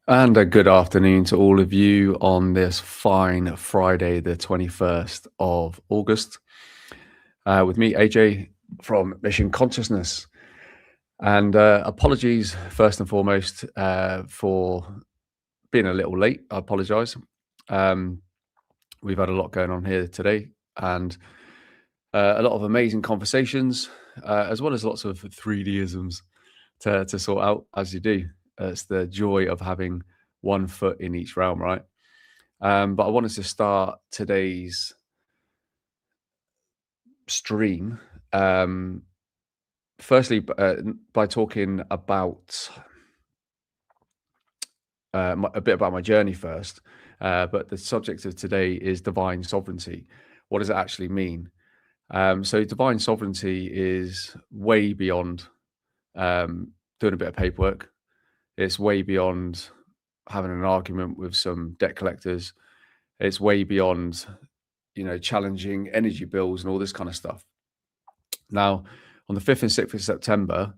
And a good afternoon to all of you on this fine Friday, the 21st of August, with me, AJ from Mission Consciousness. And apologies, first and foremost, for being a little late. I apologize. Um, we've had a lot going on here today and a lot of amazing conversations, as well as lots of 3Disms to sort out as you do. It's the joy of having one foot in each realm, right? But I wanted to start today's stream, firstly, by talking about a bit about my journey first. But the subject of today is divine sovereignty. What does it actually mean? So, divine sovereignty is way beyond doing a bit of paperwork. It's way beyond having an argument with some debt collectors. It's way beyond challenging energy bills and all this kind of stuff. Now, on the 5th and 6th of September,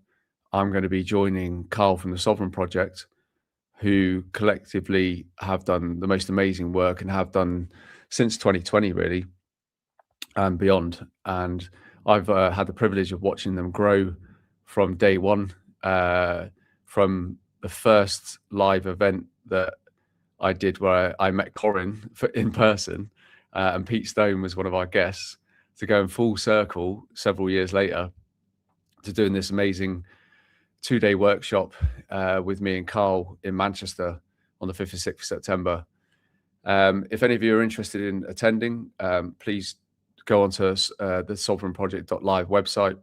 I'm going to be joining Carl from the Sovereign Project, who collectively have done the most amazing work and have done since 2020, really, and beyond. And I've had the privilege of watching them grow from day one, from the first live event that I did where I met Corin in person, and Pete Stone was one of our guests, to go in full circle several years later to doing this amazing 2-day workshop with me and Carl in Manchester on the 5th and 6th of September. If any of you are interested in attending, please go onto the sovereignproject.live website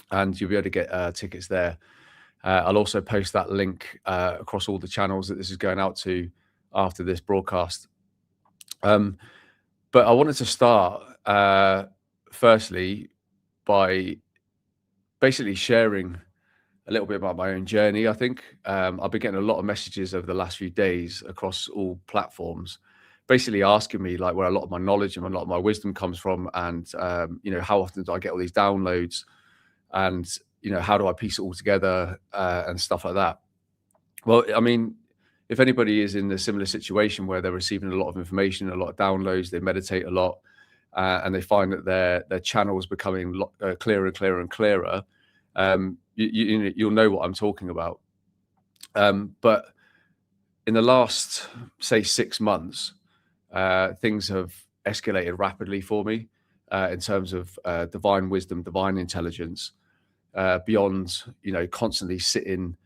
and you'll be able to get tickets there. I'll also post that link across all the channels that this is going out to after this broadcast. But I wanted to start firstly by basically sharing a little bit about my own journey. I think I've been getting a lot of messages over the last few days across all platforms, basically asking me like where a lot of my knowledge and a lot of my wisdom comes from, and how often do I get all these downloads, and how do I piece it all together and stuff like that. Well, I mean, if anybody is in a similar situation where they're receiving a lot of information, a lot of downloads, they meditate a lot, and they find that their channel is becoming clearer and clearer and clearer, you'll know what I'm talking about. But in the last, say, 6 months, things have escalated rapidly for me in terms of divine wisdom, divine intelligence, beyond constantly sitting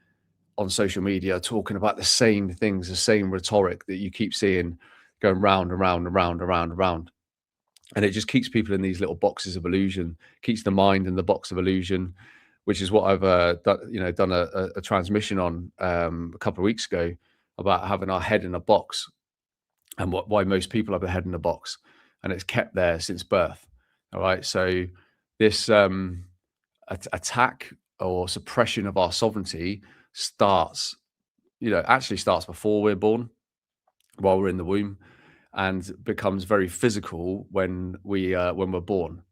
on social media talking about the same things, the same rhetoric that you keep seeing going round and round and round and round and round. And it just keeps people in these little boxes of illusion, keeps the mind in the box of illusion, which is what I've done a transmission on a couple of weeks ago about having our head in a box, and why most people have a head in a box, and it's kept there since birth. All right, so this attack or suppression of our sovereignty actually starts before we're born, while we're in the womb, and becomes very physical when we're born,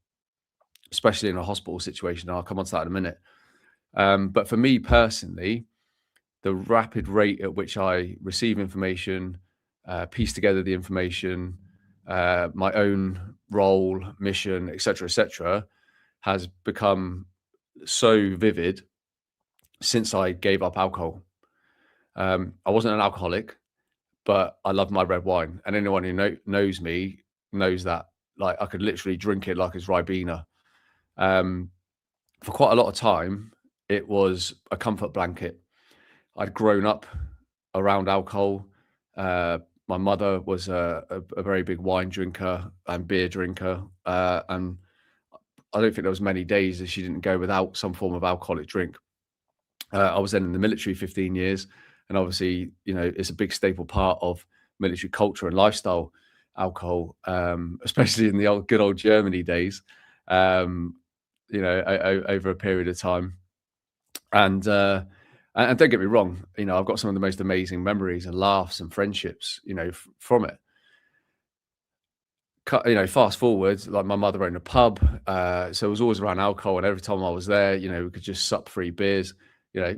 especially in a hospital situation. I'll come on to that in a minute. But for me personally, the rapid rate at which I receive information, piece together the information, my own role, mission, etc., has become so vivid since I gave up alcohol. I wasn't an alcoholic, but I love my red wine, and anyone who knows me knows that. Like, I could literally drink it like it's Ribena. For quite a lot of time, it was a comfort blanket. I'd grown up around alcohol. My mother was a very big wine drinker and beer drinker, and I don't think there was many days that she didn't go without some form of alcoholic drink. I was then in the military 15 years, and obviously, it's a big staple part of military culture and lifestyle, alcohol, especially in the good old Germany days, over a period of time. And don't get me wrong, I've got some of the most amazing memories and laughs and friendships, from it. Fast forward, like, my mother owned a pub, so it was always around alcohol, and every time I was there, we could just sup free beers.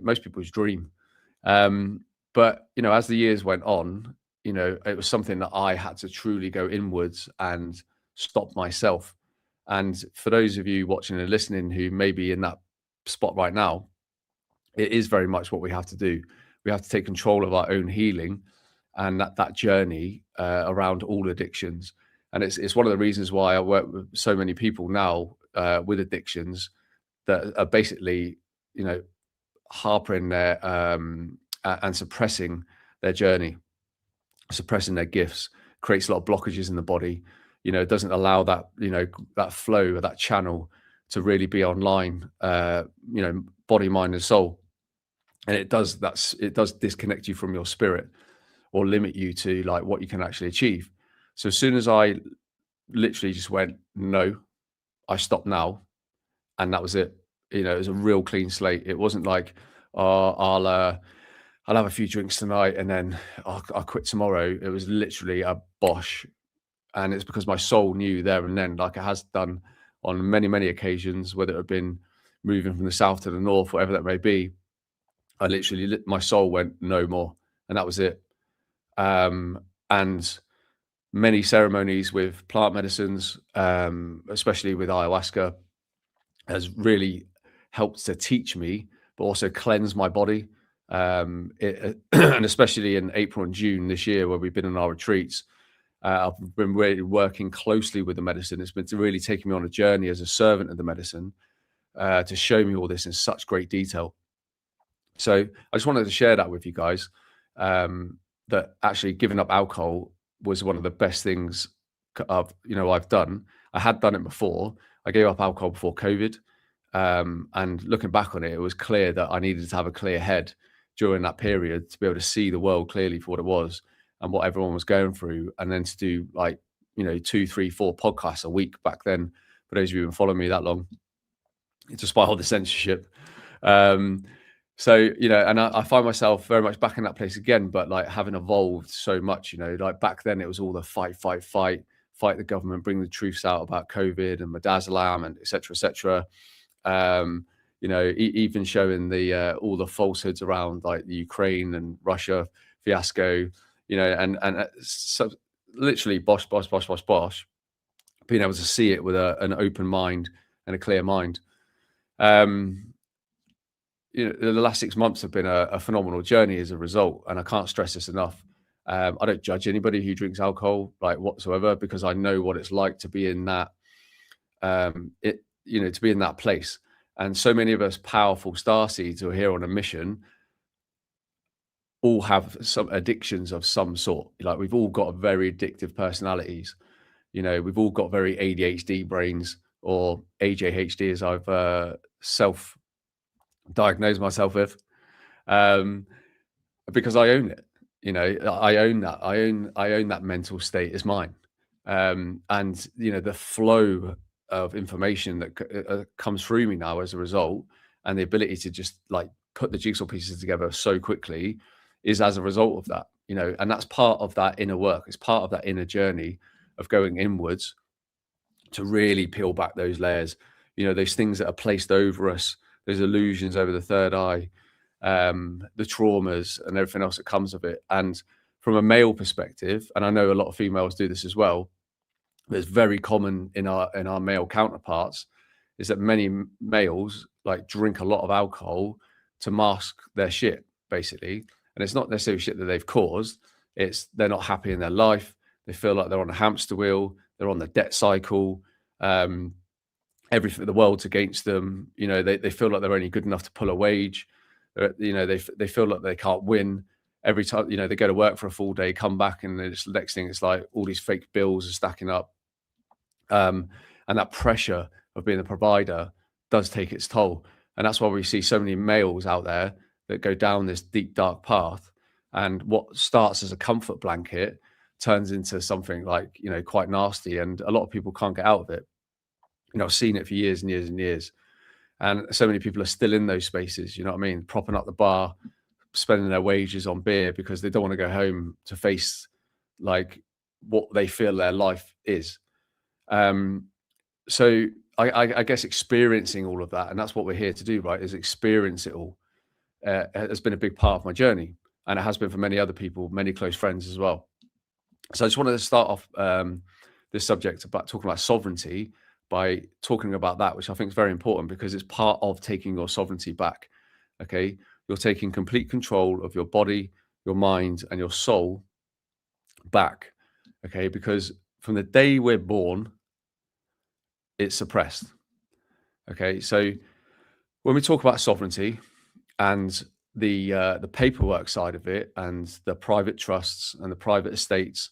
Most people's dream. But, as the years went on, it was something that I had to truly go inwards and stop myself. And for those of you watching and listening who may be in that spot right now, it is very much what we have to do. We have to take control of our own healing and that journey around all addictions. And it's one of the reasons why I work with so many people now with addictions that are basically, harping their and suppressing their journey, suppressing their gifts, creates a lot of blockages in the body. It doesn't allow that, that flow or that channel to really be online, body, mind, and soul. And it does disconnect you from your spirit or limit you to like what you can actually achieve. So as soon as I literally just went, no, I stop now, and that was it. It was a real clean slate. It wasn't like, oh, I'll have a few drinks tonight and then I'll quit tomorrow. It was literally a bosh. And it's because my soul knew there and then, like it has done on many, many occasions, whether it had been moving from the south to the north, whatever that may be. I literally, my soul went no more, and that was it. And many ceremonies with plant medicines, especially with ayahuasca, has really helped to teach me, but also cleanse my body. And especially in April and June this year, where we've been in our retreats, I've been really working closely with the medicine. It's been really taking me on a journey as a servant of the medicine to show me all this in such great detail. So I just wanted to share that with you guys, that actually giving up alcohol was one of the best things I've done. I had done it before. I gave up alcohol before COVID. And looking back on it, it was clear that I needed to have a clear head during that period to be able to see the world clearly for what it was and what everyone was going through. And then to do 2, 3, 4 podcasts a week back then, for those of you who've been following me that long, despite all the censorship. So, and I find myself very much back in that place again, but like having evolved so much, like back then it was all the fight the government, bring the truths out about COVID and midazolam and et cetera, even showing the all the falsehoods around like the Ukraine and Russia fiasco, and so literally bosh, being able to see it with an open mind and a clear mind. The last 6 months have been a phenomenal journey as a result, and I can't stress this enough. I don't judge anybody who drinks alcohol like whatsoever, because I know what it's like to be in that, to be in that place. And so many of us powerful starseeds who are here on a mission all have some addictions of some sort. Like we've all got very addictive personalities. We've all got very ADHD brains, or AJHD as I've self-diagnosed myself with, because I own it. I own that. I own that mental state as mine. And the flow of information that comes through me now as a result, and the ability to just like put the jigsaw pieces together so quickly is as a result of that. And that's part of that inner work. It's part of that inner journey of going inwards to really peel back those layers, those things that are placed over us, those illusions over the third eye, the traumas and everything else that comes of it. And from a male perspective, and I know a lot of females do this as well, but it's very common in our male counterparts, is that many males like drink a lot of alcohol to mask their shit, basically. And it's not necessarily shit that they've caused. It's they're not happy in their life. They feel like they're on a hamster wheel. They're on the debt cycle. Everything, the world's against them. They feel like they're only good enough to pull a wage. They feel like they can't win. Every time, they go to work for a full day, come back, and the next thing it's like all these fake bills are stacking up. And that pressure of being a provider does take its toll. And that's why we see so many males out there that go down this deep, dark path. And what starts as a comfort blanket turns into something like, quite nasty. And a lot of people can't get out of it. I've seen it for years and years and years. And so many people are still in those spaces, you know what I mean? Propping up the bar, spending their wages on beer because they don't want to go home to face like what they feel their life is. So I guess experiencing all of that, and that's what we're here to do, right? Is experience it all. Has been a big part of my journey. and it has been for many other people, many close friends as well. So I just wanted to start off this subject about talking about sovereignty by talking about that, which I think is very important because it's part of taking your sovereignty back. Okay, you're taking complete control of your body, your mind, and your soul back. Okay, because from the day we're born, it's suppressed. Okay, so when we talk about sovereignty and the paperwork side of it, and the private trusts and the private estates,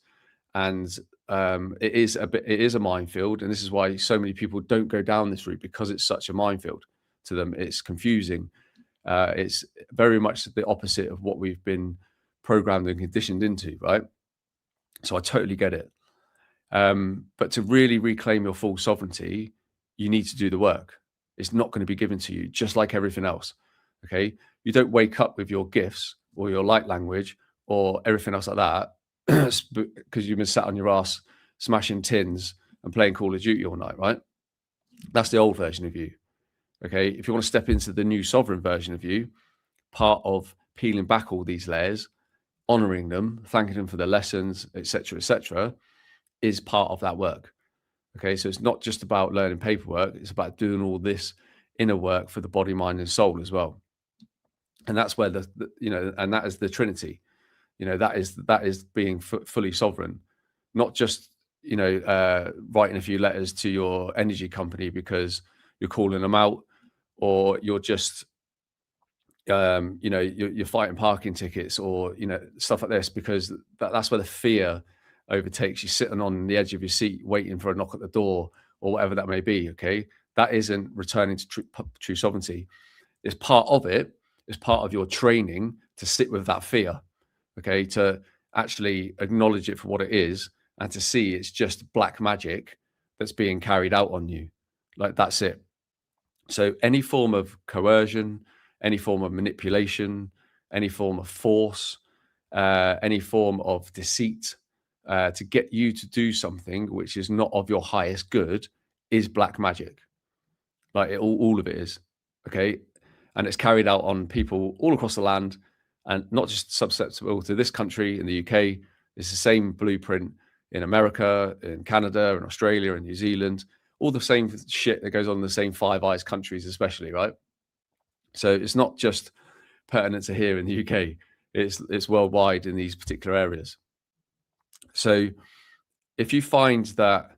and it is a minefield, and this is why so many people don't go down this route, because it's such a minefield to them. It's confusing. It's very much the opposite of what we've been programmed and conditioned into, right? So I totally get it. But to really reclaim your full sovereignty, you need to do the work. It's not going to be given to you, just like everything else. Okay, you don't wake up with your gifts or your light language or everything else like that because you've been sat on your ass smashing tins and playing Call of Duty all night, right? That's the old version of you. Okay, if you want to step into the new sovereign version of you, part of peeling back all these layers, honoring them, thanking them for their lessons, etc., is part of that work. Okay, so it's not just about learning paperwork, it's about doing all this inner work for the body, mind, and soul as well. And that's where and that is the Trinity. That is being fully sovereign, not just writing a few letters to your energy company because you're calling them out, or you're just you're fighting parking tickets, or stuff like this, because that's where the fear overtakes you, sitting on the edge of your seat waiting for a knock at the door or whatever that may be. Okay, that isn't returning to true sovereignty. It's part of it. It's part of your training to sit with that fear. Okay, to actually acknowledge it for what it is, and to see it's just black magic that's being carried out on you. Like, that's it. So any form of coercion, any form of manipulation, any form of force, any form of deceit, to get you to do something which is not of your highest good, is black magic. Like, all of it is. Okay, and it's carried out on people all across the land, and not just susceptible to this country in the UK. It's the same blueprint in America, in Canada, in Australia, and New Zealand. All the same shit that goes on in the same Five Eyes countries, especially, right? So it's not just pertinent to here in the UK. It's worldwide in these particular areas. So if you find that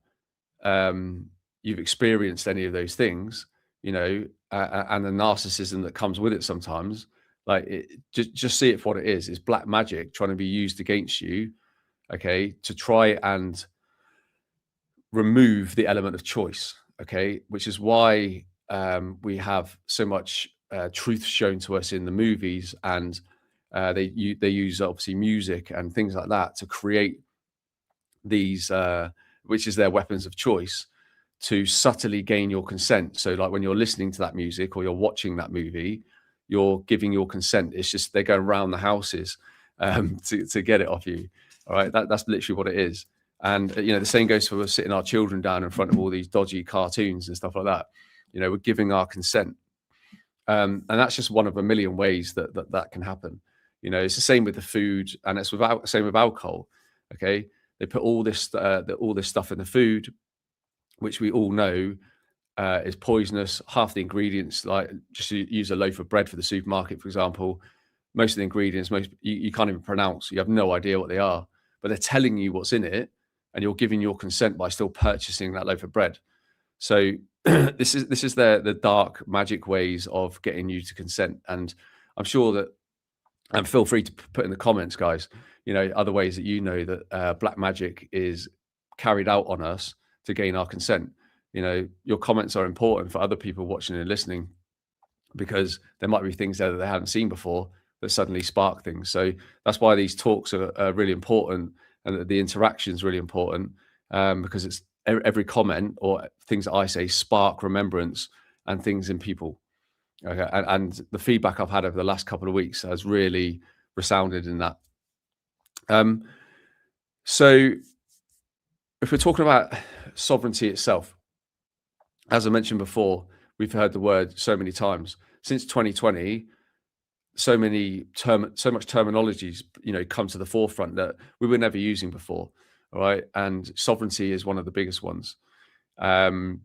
you've experienced any of those things, and the narcissism that comes with it sometimes, like, just see it for what it is. It's black magic trying to be used against you, okay, to try and remove the element of choice, okay, which is why we have so much truth shown to us in the movies, and they use obviously music and things like that to create these, which is their weapons of choice, to subtly gain your consent. So like, when you're listening to that music or you're watching that movie, you're giving your consent. It's just they're going around the houses to get it off you. All right, that's literally what it is. And the same goes for us sitting our children down in front of all these dodgy cartoons and stuff like that. We're giving our consent, and that's just one of a million ways that can happen. It's the same with the food, and it's same with alcohol. Okay, they put all this stuff in the food, which we all know is poisonous. Half the ingredients, like, just use a loaf of bread for the supermarket, for example. Most of the ingredients, you can't even pronounce. You have no idea what they are, but they're telling you what's in it, and you're giving your consent by still purchasing that loaf of bread. So this is the dark magic ways of getting you to consent. And I'm sure that, and feel free to put in the comments, guys, other ways that that black magic is carried out on us to gain our consent. Your comments are important for other people watching and listening, because there might be things there that they haven't seen before that suddenly spark things. So that's why these talks are really important, and the interaction is really important, because it's every comment or things that I say spark remembrance and things in people. Okay, and the feedback I've had over the last couple of weeks has really resounded in that. So if we're talking about sovereignty itself, as I mentioned before, we've heard the word so many times. Since 2020, so much terminologies, come to the forefront that we were never using before. All right. And sovereignty is one of the biggest ones. Um,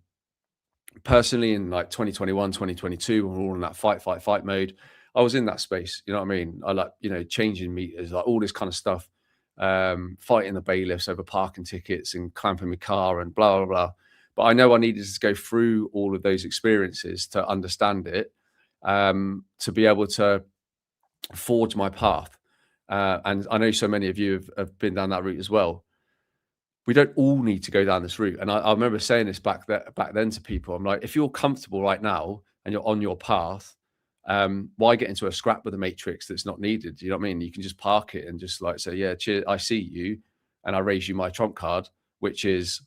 Personally, in like 2021, 2022, when we we're all in that fight mode, I was in that space. You know what I mean? I like, changing meters, like all this kind of stuff, fighting the bailiffs over parking tickets and clamping my car and blah, blah, blah. But I know I needed to go through all of those experiences to understand it, to be able to forge my path. And I know so many of you have been down that route as well. We don't all need to go down this route. And I remember saying this back then to people. I'm like, if you're comfortable right now and you're on your path, why get into a scrap with the matrix that's not needed? You know what I mean? You can just park it and just like say, yeah, cheers, I see you, and I raise you my trump card, which is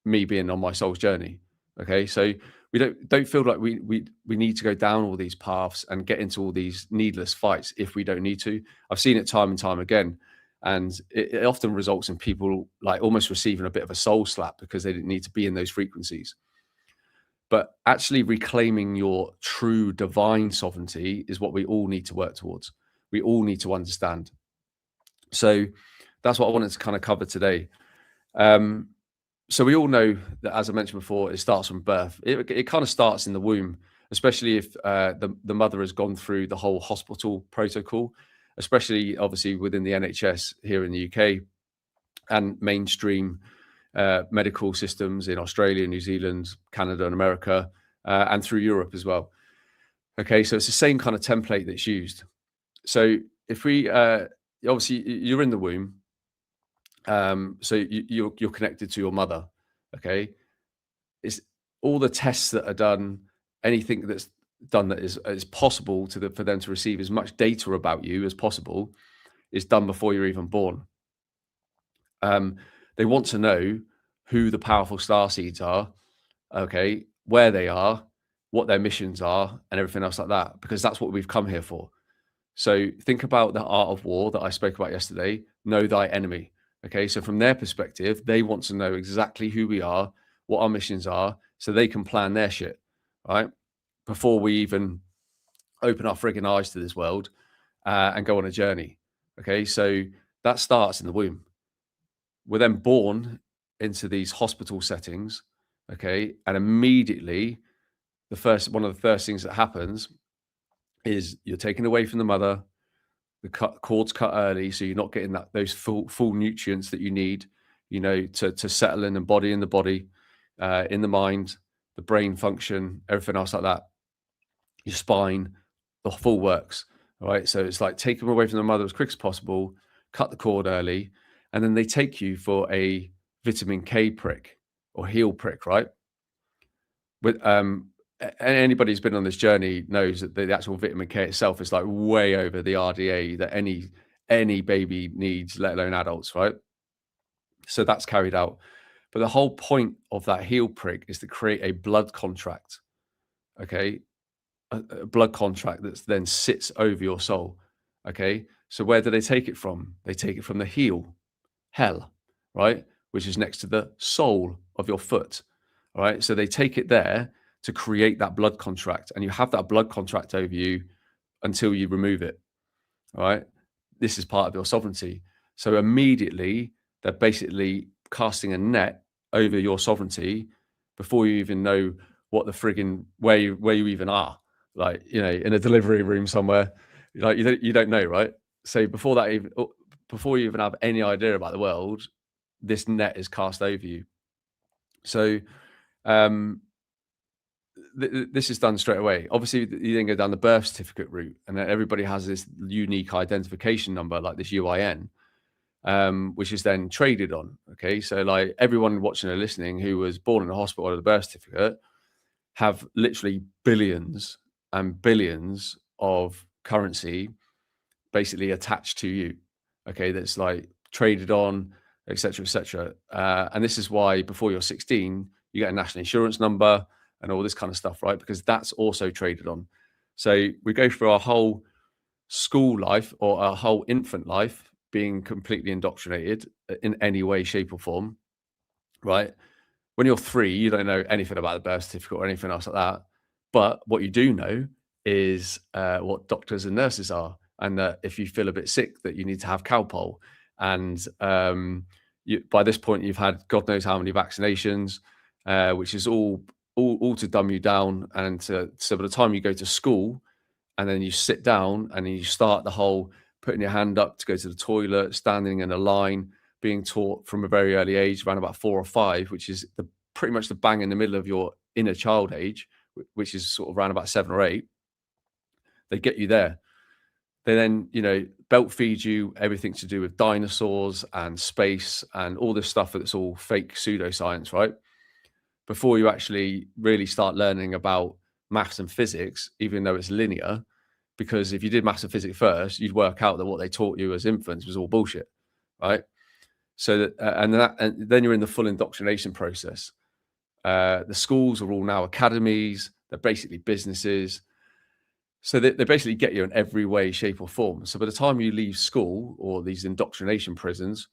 me being on my soul's journey. Okay, so we don't feel like we need to go down all these paths and get into all these needless fights if we don't need to. I've seen it time and time again, and it often results in people like almost receiving a bit of a soul slap because they didn't need to be in those frequencies. But actually reclaiming your true divine sovereignty is what we all need to work towards. We all need to understand. So that's what I wanted to kind of cover today. So we all know that, as I mentioned before, it starts from birth. It kind of starts in the womb, especially if the mother has gone through the whole hospital protocol, especially obviously within the NHS here in the UK and mainstream medical systems in Australia, New Zealand, Canada, and America, and through Europe as well. Okay, so it's the same kind of template that's used. So if we obviously you're in the womb. So you're connected to your mother. Okay, it's all the tests that are done, anything that's done that is possible for them to receive as much data about you as possible is done before you're even born. They want to know who the powerful star seeds are, okay, where they are, what their missions are, and everything else like that, because that's what we've come here for. So think about the art of war that I spoke about yesterday. Know thy enemy. Okay, so from their perspective, they want to know exactly who we are, what our missions are, so they can plan their shit, right? Before we even open our frigging eyes to this world and go on a journey. Okay, so that starts in the womb. We're then born into these hospital settings. Okay, and immediately one of the first things that happens is you're taken away from the mother. The cord's cut early, so you're not getting those full nutrients that you need, to settle in the body, in the mind, the brain function, everything else like that. Your spine, the full works. All right. So it's like take them away from the mother as quick as possible, cut the cord early, and then they take you for a vitamin K prick or heel prick, right? With anybody who's been on this journey knows that the actual vitamin K itself is like way over the RDA that any baby needs, let alone adults, right? So that's carried out. But the whole point of that heel prick is to create a blood contract, okay? A blood contract that then sits over your soul, okay? So where do they take it from? They take it from the heel, hell, right? Which is next to the sole of your foot, all right? So they take it there to create that blood contract, and you have that blood contract over you until you remove it. All right. This is part of your sovereignty. So immediately they're basically casting a net over your sovereignty before you even know what the frigging where you even are. Like, in a delivery room somewhere. Like you don't know, right? So before you even have any idea about the world, this net is cast over you. So this is done straight away. Obviously, you then go down the birth certificate route, and then everybody has this unique identification number, like this UIN, which is then traded on. Okay, so like everyone watching or listening who was born in a hospital with a birth certificate have literally billions and billions of currency basically attached to you. Okay, that's like traded on, etc., etc. And this is why before you're 16, you get a national insurance number and all this kind of stuff, right? Because that's also traded on. So we go through our whole school life or our whole infant life being completely indoctrinated in any way, shape, or form, right? When you're 3, you don't know anything about the birth certificate or anything else like that. But what you do know is what doctors and nurses are, and that if you feel a bit sick, that you need to have Calpol. And by this point, you've had God knows how many vaccinations, which is all to dumb you down. And so by the time you go to school, and then you sit down, and then you start the whole putting your hand up to go to the toilet, standing in a line, being taught from a very early age, around about 4 or 5, which is pretty much the bang in the middle of your inner child age, which is sort of around about 7 or 8. They get you there. They then, belt feed you everything to do with dinosaurs and space and all this stuff that's all fake pseudoscience, right? Before you actually really start learning about maths and physics, even though it's linear, because if you did maths and physics first, you'd work out that what they taught you as infants was all bullshit, right? So that, and then you're in the full indoctrination process. The schools are all now academies. They're basically businesses. So they basically get you in every way, shape, or form. So by the time you leave school or these indoctrination prisons,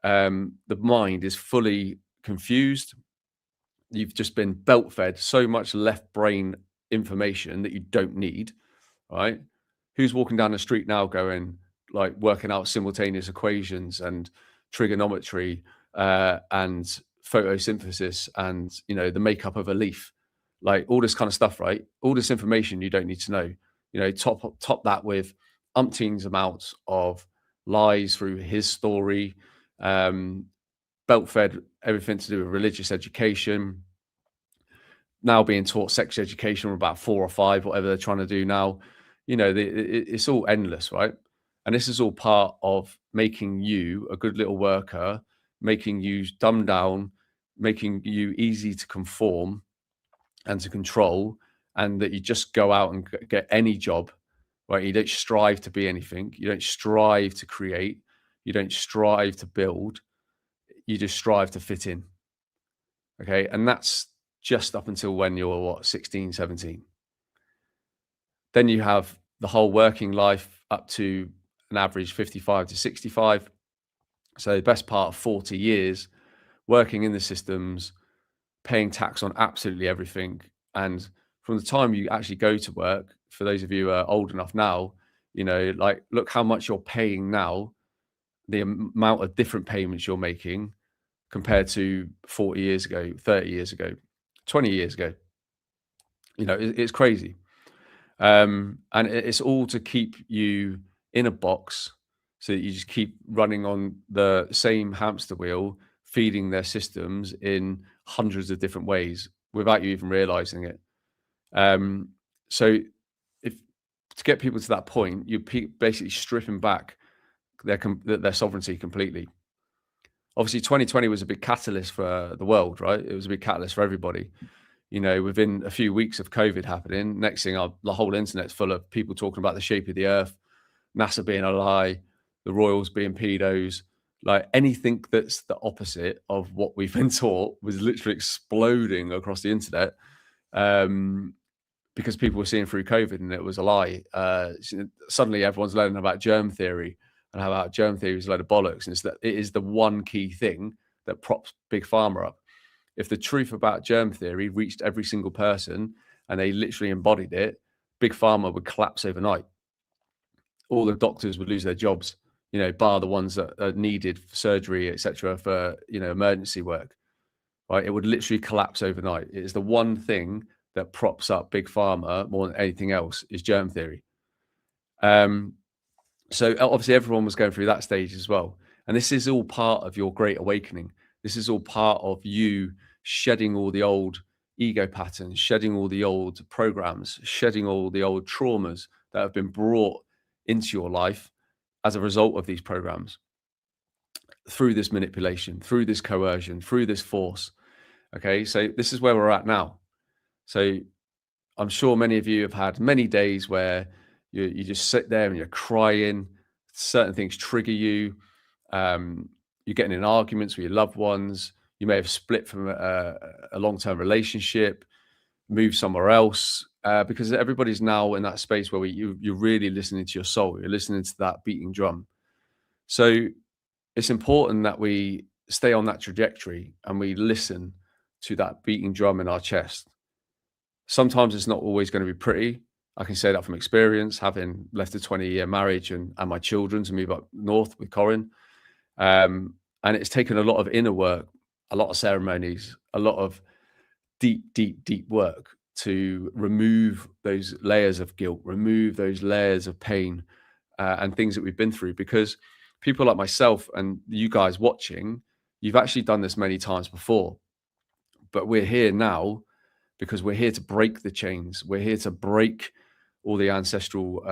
the mind is fully confused. You've just been belt fed so much left brain information that you don't need, right? Who's walking down the street now going, like, working out simultaneous equations and trigonometry and photosynthesis and, the makeup of a leaf, like all this kind of stuff, right? All this information you don't need to know. Top that with umpteens amounts of lies through his story, belt fed everything to do with religious education, now being taught sex education from about 4 or 5, whatever they're trying to do now. It's all endless, right? And this is all part of making you a good little worker, making you dumb down, making you easy to conform and to control, and that you just go out and get any job, right? You don't strive to be anything. You don't strive to create. You don't strive to build. You just strive to fit in. Okay. And that's just up until when you're 16, 17. Then you have the whole working life up to an average 55 to 65. So the best part of 40 years working in the systems, paying tax on absolutely everything. And from the time you actually go to work, for those of you who are old enough now, like, look how much you're paying now, the amount of different payments you're making compared to 40 years ago, 30 years ago, 20 years ago. It's crazy. And it's all to keep you in a box so that you just keep running on the same hamster wheel, feeding their systems in hundreds of different ways without you even realizing it. So if to get people to that point, you're basically stripping back their sovereignty completely. Obviously, 2020 was a big catalyst for the world, right? It was a big catalyst for everybody. Within a few weeks of COVID happening, next thing, the whole internet's full of people talking about the shape of the earth, NASA being a lie, the royals being pedos, like anything that's the opposite of what we've been taught was literally exploding across the internet, because people were seeing through COVID and it was a lie. Suddenly everyone's learning about germ theory and how about germ theory is a load of bollocks. And it is the one key thing that props Big Pharma up. If the truth about germ theory reached every single person and they literally embodied it, Big Pharma would collapse overnight. All the doctors would lose their jobs, bar the ones that are needed for surgery, etc., for, emergency work, right? It would literally collapse overnight. It is the one thing that props up Big Pharma more than anything else is germ theory. So obviously everyone was going through that stage as well. And this is all part of your great awakening. This is all part of you shedding all the old ego patterns, shedding all the old programs, shedding all the old traumas that have been brought into your life as a result of these programs, through this manipulation, through this coercion, through this force. Okay, so this is where we're at now. So I'm sure many of you have had many days where you just sit there and you're crying. Certain things trigger you. You're getting in arguments with your loved ones. You may have split from a long-term relationship, moved somewhere else, because everybody's now in that space where you're really listening to your soul. You're listening to that beating drum. So it's important that we stay on that trajectory and we listen to that beating drum in our chest. Sometimes it's not always going to be pretty. I can say that from experience, having left a 20-year marriage and my children to move up north with Corin. And it's taken a lot of inner work, a lot of ceremonies, a lot of deep, deep, deep work to remove those layers of guilt, remove those layers of pain, and things that we've been through. Because people like myself and you guys watching, you've actually done this many times before, but we're here now because we're here to break the chains. We're here to break all the ancestral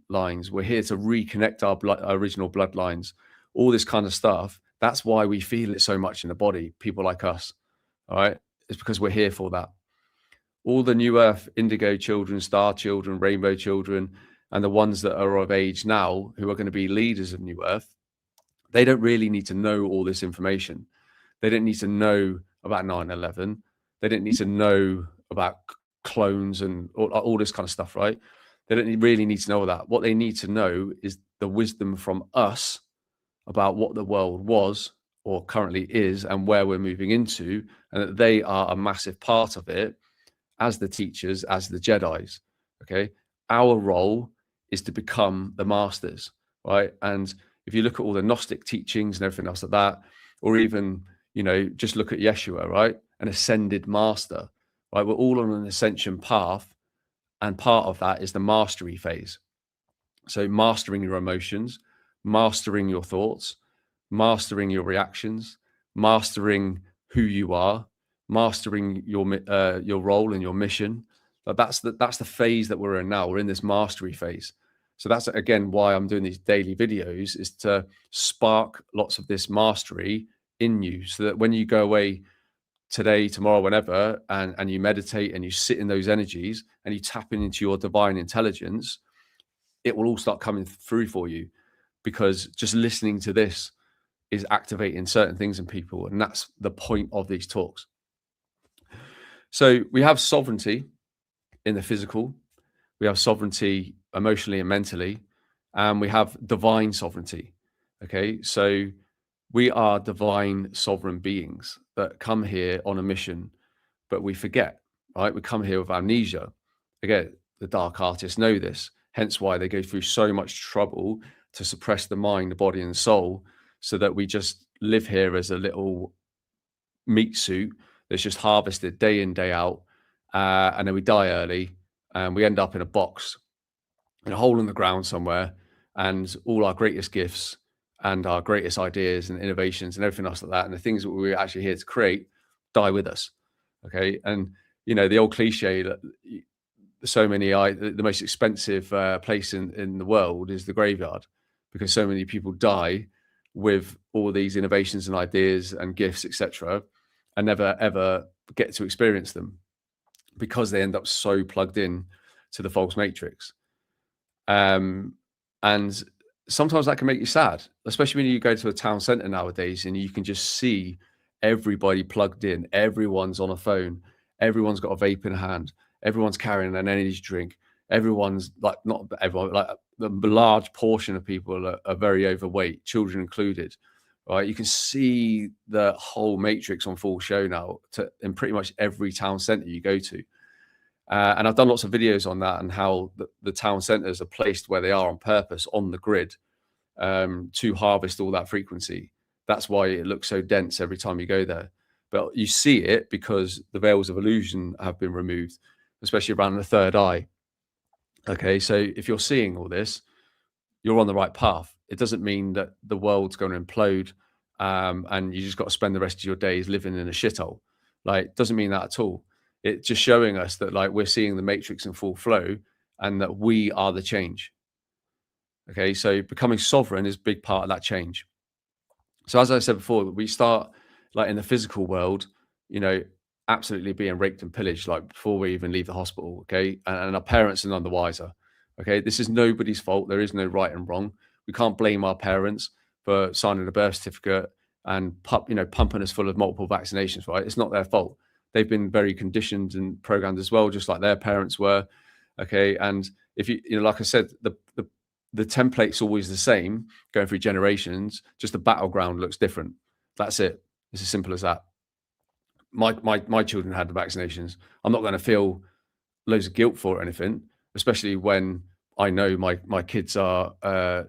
lines. We're here to reconnect our original bloodlines, all this kind of stuff. That's why we feel it so much in the body, people like us. All right. It's because we're here for that. All the new earth, indigo children, star children, rainbow children, and the ones that are of age now who are going to be leaders of new earth, they don't really need to know all this information. They don't need to know about 9/11. They don't need to know about clones and all this kind of stuff, right? They don't really need to know all that. What they need to know is the wisdom from us about what the world was or currently is and where we're moving into, and that they are a massive part of it as the teachers, as the Jedis. Okay. Our role is to become the masters, right? And if you look at all the Gnostic teachings and everything else like that, or even, just look at Yeshua, right? An ascended master, right? We're all on an ascension path. And part of that is the mastery phase. So mastering your emotions, mastering your thoughts, mastering your reactions, mastering who you are, mastering your role and your mission. But that's the phase that we're in now. We're in this mastery phase. So that's again why I'm doing these daily videos, is to spark lots of this mastery in you, so that when you go away today, tomorrow, whenever, and you meditate and you sit in those energies and you tap into your divine intelligence, it will all start coming through for you, because just listening to this is activating certain things in people. And that's the point of these talks. So we have sovereignty in the physical, we have sovereignty emotionally and mentally, and we have divine sovereignty. Okay. So we are divine sovereign beings that come here on a mission, but we forget, right? We come here with amnesia. Again, the dark artists know this, hence why they go through so much trouble to suppress the mind, the body, and the soul, so that we just live here as a little meat suit that's just harvested day in, day out. And then we die early and we end up in a box, in a hole in the ground somewhere. And all our greatest gifts and our greatest ideas and innovations and everything else like that, and the things that we're actually here to create, die with us. Okay. And, the old cliche that the most expensive place in the world is the graveyard, because so many people die with all these innovations and ideas and gifts, etc., and never ever get to experience them, because they end up so plugged in to the false matrix. And sometimes that can make you sad, especially when you go to a town center nowadays and you can just see everybody plugged in. Everyone's on a phone. Everyone's got a vape in hand. Everyone's carrying an energy drink. Everyone's not everyone, the large portion of people are very overweight, children included. Right? You can see the whole matrix on full show now in pretty much every town center you go to. And I've done lots of videos on that and how the town centers are placed where they are on purpose on the grid, to harvest all that frequency. That's why it looks so dense every time you go there. But you see it because the veils of illusion have been removed, especially around the third eye. Okay, so if you're seeing all this, you're on the right path. It doesn't mean that the world's going to implode, and you just got to spend the rest of your days living in a shithole. It doesn't mean that at all. It's just showing us that we're seeing the matrix in full flow, and that we are the change. Okay, so becoming sovereign is a big part of that change. So as I said before, we start in the physical world, absolutely being raped and pillaged before we even leave the hospital. Okay, and our parents are none the wiser. Okay, this is nobody's fault. There is no right and wrong. We can't blame our parents for signing a birth certificate and pumping us full of multiple vaccinations. Right, it's not their fault. They've been very conditioned and programmed as well, just like their parents were. Okay, and if like I said, the template's always the same going through generations. Just the battleground looks different. That's it. It's as simple as that. My children had the vaccinations. I'm not going to feel loads of guilt for it or anything, especially when I know my kids are,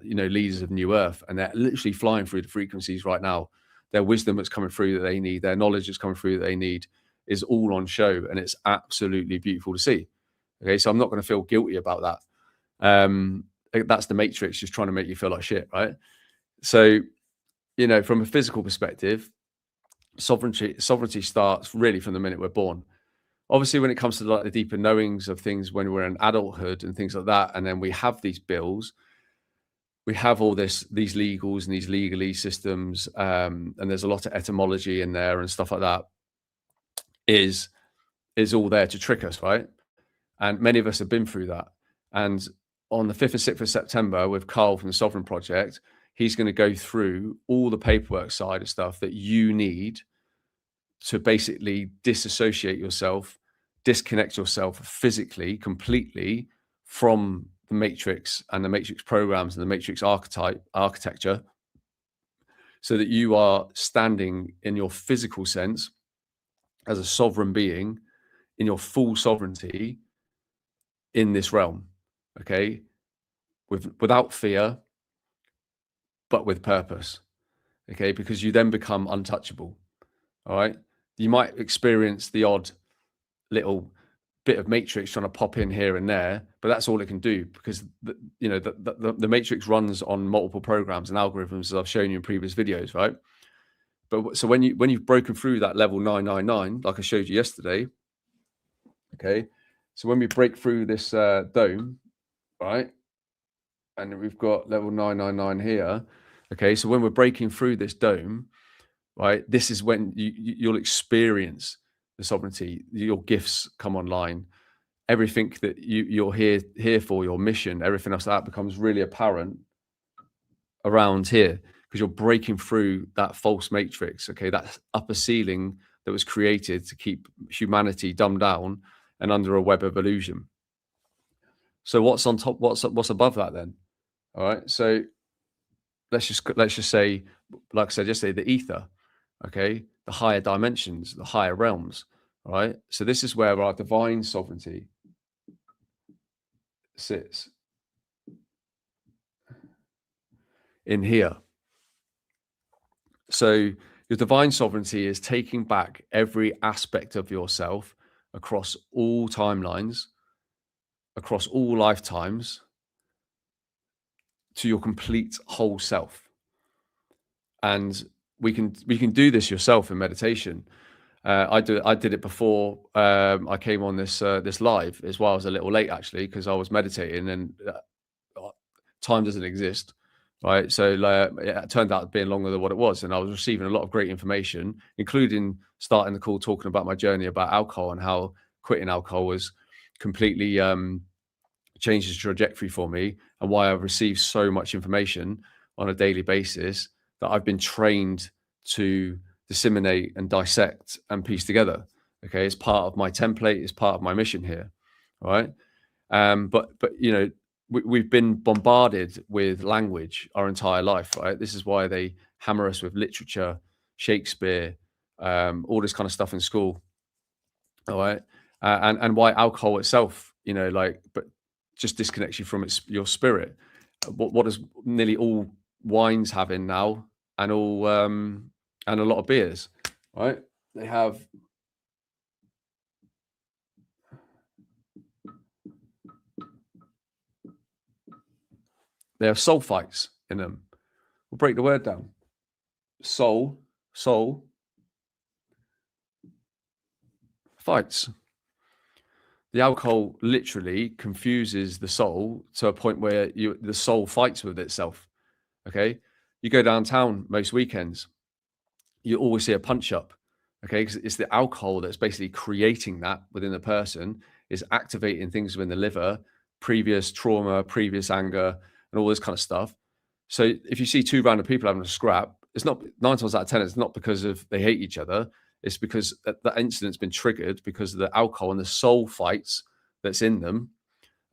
leaders of New Earth, and they're literally flying through the frequencies right now. Their wisdom that's coming through that they need, their knowledge that's coming through that they need, is all on show, and it's absolutely beautiful to see. Okay, so I'm not going to feel guilty about that. That's the Matrix just trying to make you feel like shit, right? So, from a physical perspective, sovereignty starts really from the minute we're born. Obviously, when it comes to like the deeper knowings of things when we're in adulthood and things like that, and then we have these bills, we have all these legals and these legalese systems, and there's a lot of etymology in there and stuff like that. Is all there to trick us, right? And many of us have been through that. And on the 5th and 6th of September, with Carl from the Sovereign Project, he's going to go through all the paperwork side of stuff that you need to basically disassociate yourself, disconnect yourself physically, completely from the Matrix and the Matrix programs and the Matrix architecture, so that you are standing in your physical sense as a sovereign being in your full sovereignty in this realm, okay, without fear, but with purpose, okay, because you then become untouchable. All right, you might experience the odd little bit of Matrix trying to pop in here and there, but that's all it can do, because the Matrix runs on multiple programs and algorithms, as I've shown you in previous videos, right? But so when you've broken through that level 999, like I showed you yesterday, okay, so when we break through this dome, right, and we've got level 999 here, okay, so when we're breaking through this dome, right, this is when you'll experience the sovereignty. Your gifts come online, everything that you're here for, your mission, everything else that becomes really apparent around here, because you're breaking through that false matrix, okay, that upper ceiling that was created to keep humanity dumbed down and under a web of illusion. So what's on top? What's above that then? All right, so let's just say, like I said yesterday, the ether, okay, the higher dimensions, the higher realms. All right, so this is where our divine sovereignty sits, in here. So your divine sovereignty is taking back every aspect of yourself across all timelines, across all lifetimes, to your complete whole self. And we can do this yourself in meditation. I did it before I came on this live as well. I was a little late actually, because I was meditating, and time doesn't exist, right? So it turned out being longer than what it was, and I was receiving a lot of great information, including starting the call talking about my journey about alcohol and how quitting alcohol was completely changed the trajectory for me, and why I've received so much information on a daily basis that I've been trained to disseminate and dissect and piece together. Okay, it's part of my template, it's part of my mission here. All right. But we've been bombarded with language our entire life, right? This is why they hammer us with literature, Shakespeare, all this kind of stuff in school. All right. And why alcohol itself, but just disconnects you from your spirit. What does nearly all wines have in now, and all and a lot of beers, right? They have sulfites in them. We'll break the word down. Soul fights. The alcohol literally confuses the soul to a point where the soul fights with itself. Okay, you go downtown most weekends, you always see a punch up. Okay, because it's the alcohol that's basically creating that within the person, is activating things within the liver, previous trauma, previous anger, and all this kind of stuff. So if you see two random people having a scrap, it's not 9 times out of 10, it's not because of they hate each other. It's because that incident's been triggered because of the alcohol and the soul fights that's in them.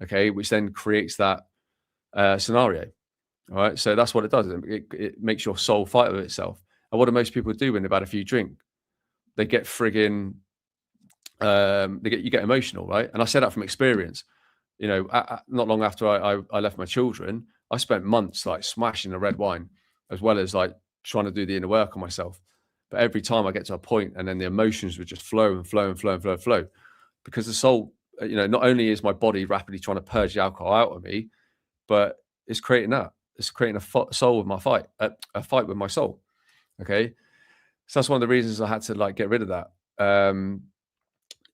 Okay, which then creates that scenario. All right, so that's what it does. It makes your soul fight with itself. And what do most people do when they've had a few drink? They get friggin', you get emotional, right? And I say that from experience. You know, not long after I left my children, I spent months like smashing the red wine, as well as like trying to do the inner work on myself. But every time I get to a point, and then the emotions would just flow and flow and flow and flow and flow, because the soul, you know, not only is my body rapidly trying to purge the alcohol out of me, but it's creating that. It's creating soul with my fight, a fight with my soul. Okay, so that's one of the reasons I had to like get rid of that.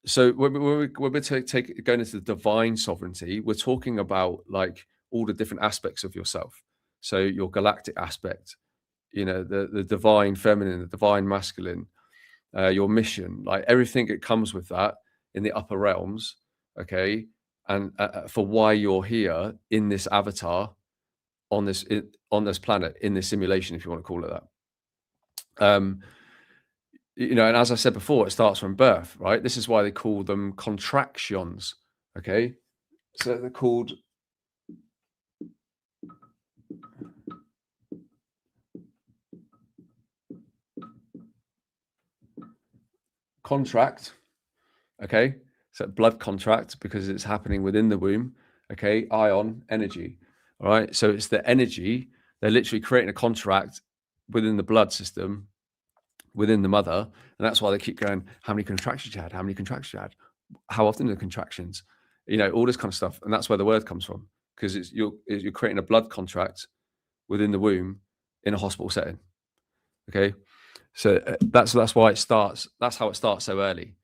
So when we take going into the divine sovereignty, we're talking about like all the different aspects of yourself. So your galactic aspect, you know, the divine feminine, the divine masculine, your mission, like everything that comes with that in the upper realms. Okay, and for why you're here in this avatar on this planet, in this simulation, if you want to call it that. You know, and as I said before, it starts from birth, right? This is why they call them contractions. Okay, so they're called contract. Okay, so blood contract because it's happening within the womb. Okay, ion energy. All right, so it's the energy. They're literally creating a contract within the blood system, within the mother, and that's why they keep going. How many contractions you had? How many contractions you had? How often are the contractions? You know, all this kind of stuff, and that's where the word comes from, because you're creating a blood contract within the womb in a hospital setting. Okay, so that's why it starts. That's how it starts so early,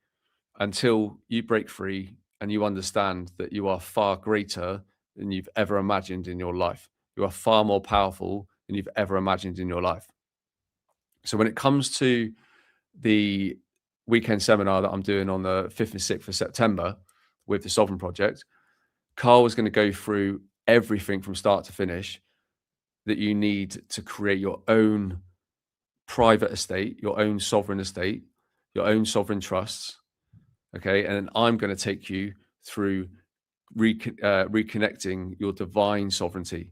until you break free and you understand that you are far greater than you've ever imagined in your life. You are far more powerful than you've ever imagined in your life. So when it comes to the weekend seminar that I'm doing on the 5th and 6th of September with the Sovereign Project, Carl is going to go through everything from start to finish that you need to create your own private estate, your own sovereign estate, your own sovereign trusts. Okay. And then I'm going to take you through reconnecting your divine sovereignty.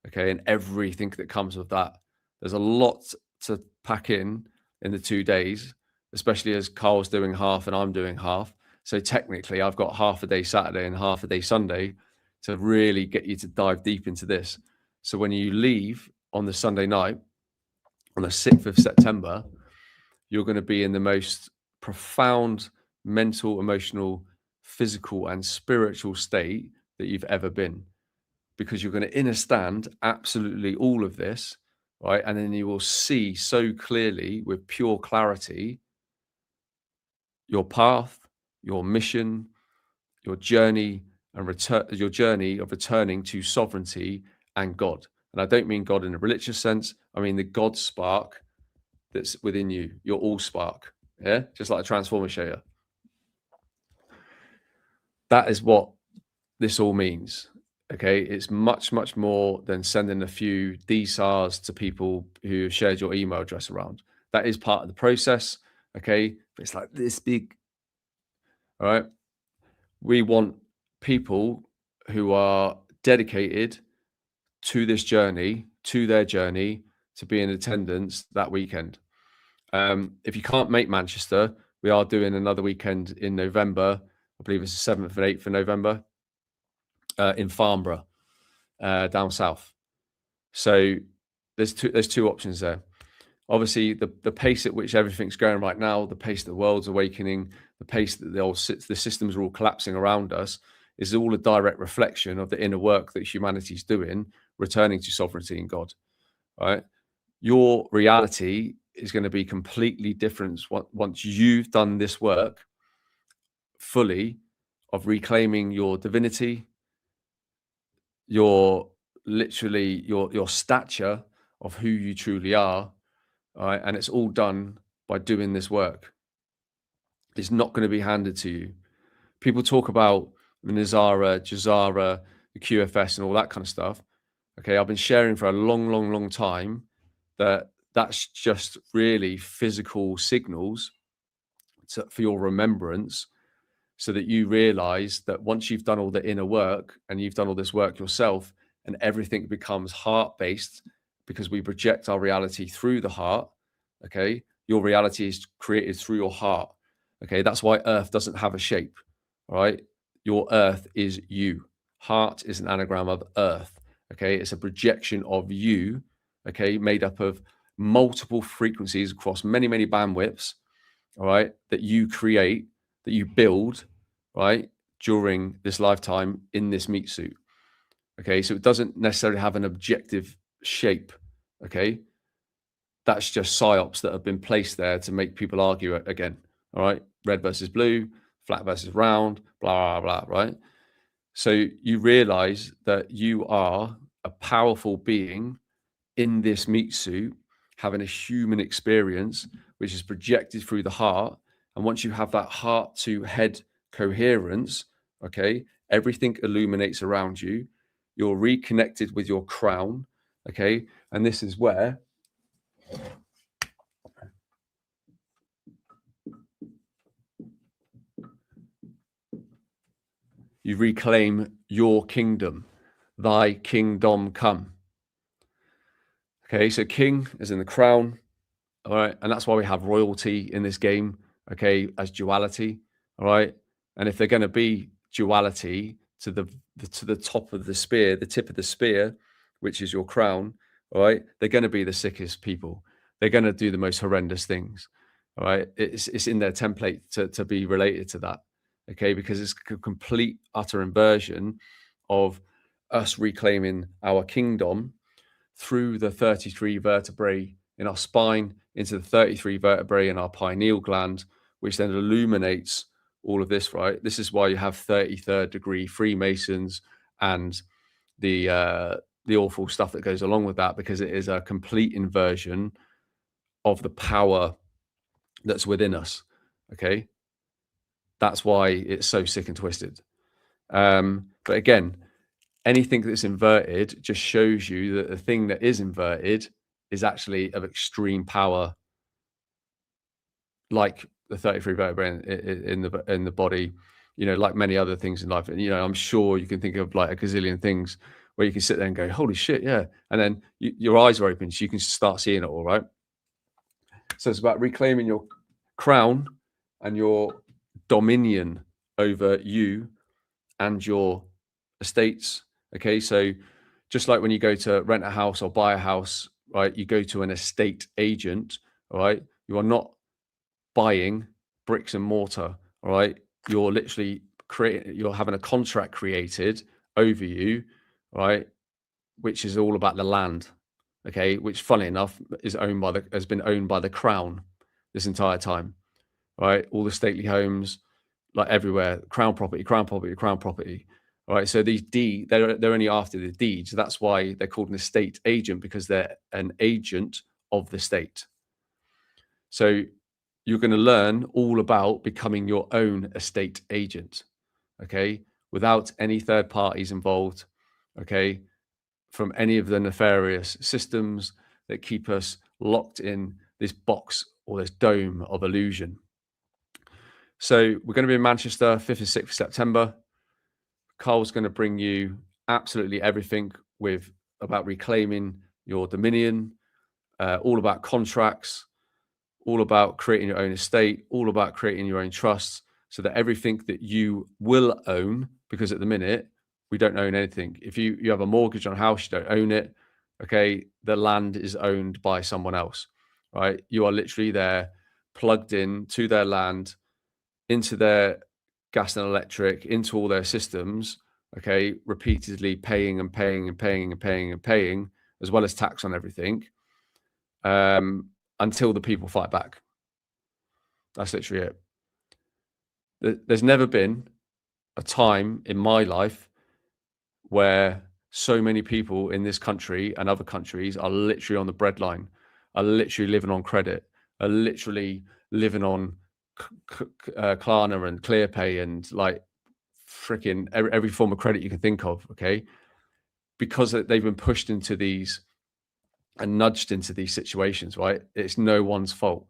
Okay. And everything that comes with that. There's a lot to pack in the 2 days, especially as Carl's doing half and I'm doing half. So technically, I've got half a day Saturday and half a day Sunday to really get you to dive deep into this. So when you leave on the Sunday night, on the 6th of September, you're going to be in the most profound mental, emotional, physical, and spiritual state that you've ever been, because you're going to understand absolutely all of this, right? And then you will see so clearly with pure clarity your path, your mission, your journey, and your journey of returning to sovereignty and God. And I don't mean God in a religious sense. I mean the God spark that's within you. You're all spark. Yeah. Just like a transformer shader. That is what this all means. Okay. It's much, much more than sending a few DSARs to people who have shared your email address around. That is part of the process. Okay. But it's like this big. All right. We want people who are dedicated to this journey, to their journey, to be in attendance that weekend. If you can't make Manchester, we are doing another weekend in November. I believe it's the 7th and 8th of November in Farnborough, down south. So there's two options there. Obviously, the pace at which everything's going right now, the pace that the world's awakening, the pace that the systems are all collapsing around us, is all a direct reflection of the inner work that humanity's doing, returning to sovereignty in God. Right? Your reality is going to be completely different once you've done this work fully of reclaiming your divinity, your stature of who you truly are. Right? And it's all done by doing this work. It's not going to be handed to you. People talk about the Nizara, Jazara, the QFS, and all that kind of stuff. Okay, I've been sharing for a long, long, long time that that's just really physical signals for your remembrance, so that you realize that once you've done all the inner work and you've done all this work yourself, and everything becomes heart-based, because we project our reality through the heart. Okay, your reality is created through your heart. Okay, that's why Earth doesn't have a shape. All right, your Earth is you, Heart is an anagram of earth. Okay, it's a projection of you. Okay, made up of multiple frequencies across many, many bandwidths. All right, that you create, that you build, right, during this lifetime in this meat suit. Okay, so it doesn't necessarily have an objective shape. Okay, that's just psyops that have been placed there to make people argue it again. All right, red versus blue, flat versus round, blah, blah, blah, right? So you realize that you are a powerful being in this meat suit, having a human experience, which is projected through the heart. And once you have that heart to head coherence, okay, everything illuminates around you. You're reconnected with your crown, okay, and this is where you reclaim your kingdom. Thy kingdom come. Okay, so king is in the crown. All right. And that's why we have royalty in this game, okay, as duality. All right. And if they're going to be duality to the top of the spear, the tip of the spear, which is your crown, all right, they're going to be the sickest people. They're going to do the most horrendous things. All right. It's in their template to be related to that. Okay, because it's a complete utter inversion of us reclaiming our kingdom through the 33 vertebrae in our spine into the 33 vertebrae in our pineal gland, which then illuminates all of this, right? This is why you have 33rd degree Freemasons and the awful stuff that goes along with that, because it is a complete inversion of the power that's within us. Okay. That's why it's so sick and twisted. But again, anything that's inverted just shows you that the thing that is inverted is actually of extreme power, like the 33 vertebrae in the body, you know, like many other things in life. And, you know, I'm sure you can think of like a gazillion things where you can sit there and go, holy shit, yeah. And then your eyes are open, so you can start seeing it all, right? So it's about reclaiming your crown and your dominion over you and your estates. Okay, so just like when you go to rent a house or buy a house, right, you go to an estate agent. All right, you are not buying bricks and mortar. All right, you're literally you're having a contract created over you, right, which is all about the land. Okay, which funnily enough has been owned by the crown this entire time. Right, all the stately homes, like everywhere, crown property, crown property, crown property. All right, so these they're only after the deeds. So that's why they're called an estate agent, because they're an agent of the state. So you're going to learn all about becoming your own estate agent, okay, without any third parties involved, okay, from any of the nefarious systems that keep us locked in this box or this dome of illusion. So we're going to be in Manchester, 5th and 6th of September. Carl's going to bring you absolutely everything about reclaiming your dominion, all about contracts, all about creating your own estate, all about creating your own trusts, so that everything that you will own, because at the minute we don't own anything. If you have a mortgage on a house, you don't own it. Okay, the land is owned by someone else, right? You are literally there, plugged in to their land, into their gas and electric, into all their systems, okay, repeatedly paying and paying and paying and paying and paying, as well as tax on everything, until the people fight back. That's literally it. There's never been a time in my life where so many people in this country and other countries are literally on the breadline, are literally living on credit, are literally living on Klarna and ClearPay and like freaking every form of credit you can think of, okay? Because they've been pushed into these and nudged into these situations, right? It's no one's fault.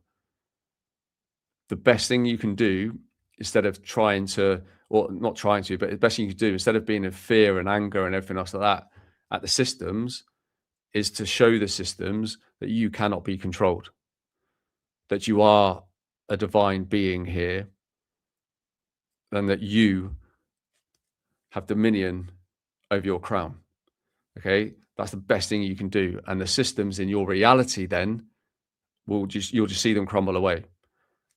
The best thing you can do, instead of trying to, or not trying to, but the best thing you can do, instead of being in fear and anger and everything else like that at the systems, is to show the systems that you cannot be controlled, that you are a divine being here, and that you have dominion over your crown. Okay, that's the best thing you can do. And the systems in your reality then you'll just see them crumble away.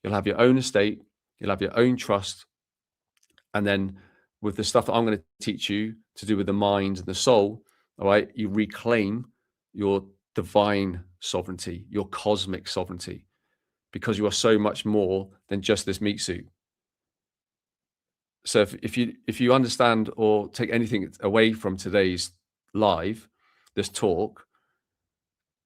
You'll have your own estate, you'll have your own trust, and then with the stuff that I'm going to teach you to do with the mind and the soul, all right, you reclaim your divine sovereignty, your cosmic sovereignty, because you are so much more than just this meat suit. So if you understand or take anything away from today's live, this talk,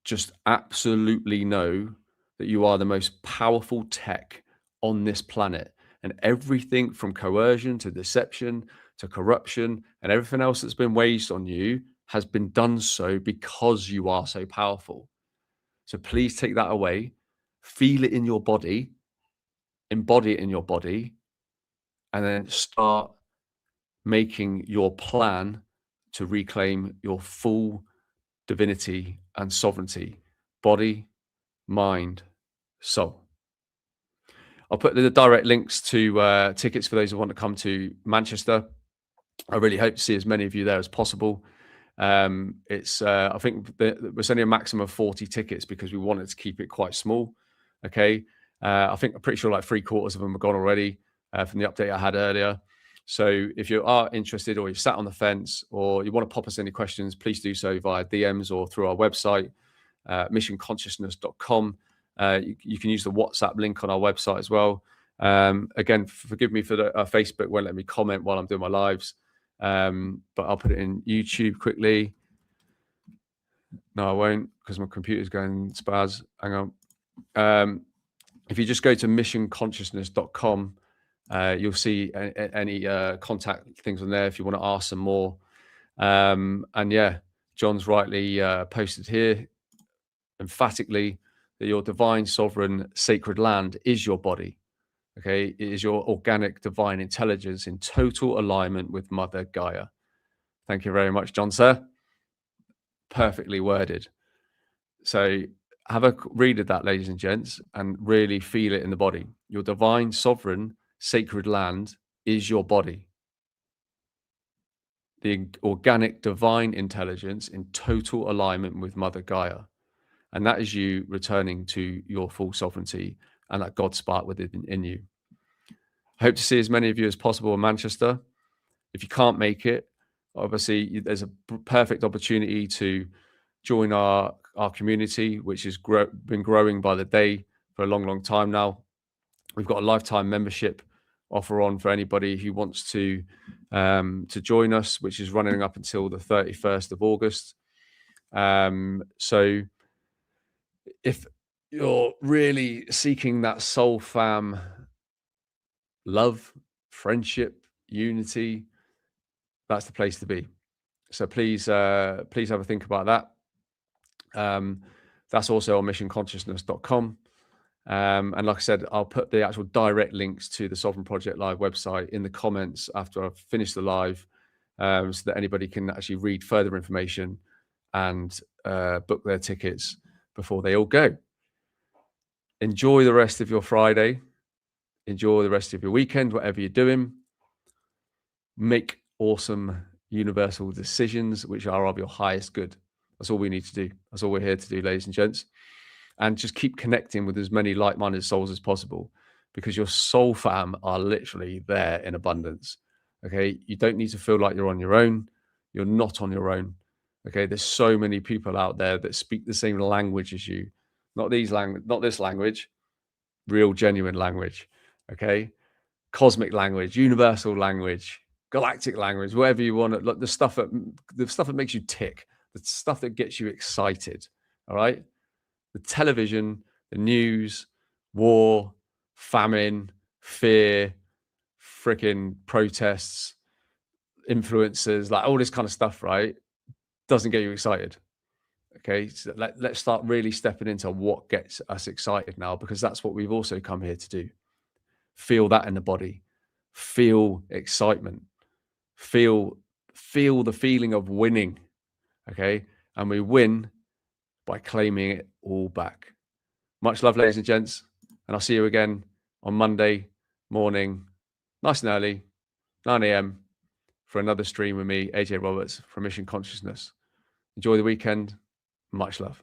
just absolutely know that you are the most powerful tech on this planet, and everything from coercion to deception to corruption and everything else that's been waged on you has been done so because you are so powerful. So please take that away, feel it in your body, embody it in your body, and then start making your plan to reclaim your full divinity and sovereignty, body, mind, soul. I'll put the direct links to tickets for those who want to come to Manchester. I really hope to see as many of you there as possible. It's I think we're sending a maximum of 40 tickets because we wanted to keep it quite small. Okay, I'm pretty sure like 3/4 of them are gone already from the update I had earlier. So if you are interested, or you're sat on the fence, or you want to pop us any questions, please do so via DMs or through our website, missionconsciousness.com. You can use the WhatsApp link on our website as well. Again, forgive me for the Facebook won't let me comment while I'm doing my lives, but I'll put it in YouTube quickly. No, I won't, because my computer's going spaz. Hang on. If you just go to missionconsciousness.com, you'll see any contact things on there if you want to ask some more. And yeah, John's rightly posted here emphatically that your divine, sovereign, sacred land is your body. Okay, it is your organic divine intelligence in total alignment with Mother Gaia. Thank you very much, John, sir. Perfectly worded. So have a read of that, ladies and gents, and really feel it in the body. Your divine, sovereign, sacred land is your body. The organic divine intelligence in total alignment with Mother Gaia. And that is you returning to your full sovereignty and that God spark within in you. I hope to see as many of you as possible in Manchester. If you can't make it, obviously there's a perfect opportunity to join our community, which has been growing by the day for a long time now. We've got a lifetime membership offer on for anybody who wants to join us, which is running up until the 31st of August. So if you're really seeking that soul fam love, friendship, unity, that's the place to be. So please have a think about that. That's also on missionconsciousness.com. And like I said, I'll put the actual direct links to the Sovereign Project Live website in the comments after I've finished the live, so that anybody can actually read further information and book their tickets before they all go. Enjoy the rest of your Friday. Enjoy the rest of your weekend, whatever you're doing. Make awesome universal decisions which are of your highest good. That's all we need to do. That's all we're here to do, ladies and gents. And just keep connecting with as many like-minded souls as possible, because your soul fam are literally there in abundance. Okay, you don't need to feel like you're on your own. You're not on your own. Okay, there's so many people out there that speak the same language as you. Not this language, real genuine language. Okay, cosmic language, universal language, galactic language, whatever you want. Like the stuff that makes you tick, the stuff that gets you excited. All right. The television, the news, war, famine, fear, freaking protests, influencers, like all this kind of stuff, right? Doesn't get you excited. Okay, so let's start really stepping into what gets us excited now, because that's what we've also come here to do. Feel that in the body, feel excitement, feel the feeling of winning. Okay, and we win by claiming it all back. Much love, ladies and gents, and I'll see you again on Monday morning, nice and early, 9 a.m. for another stream with me, AJ Roberts, from Mission Consciousness. Enjoy the weekend. Much love.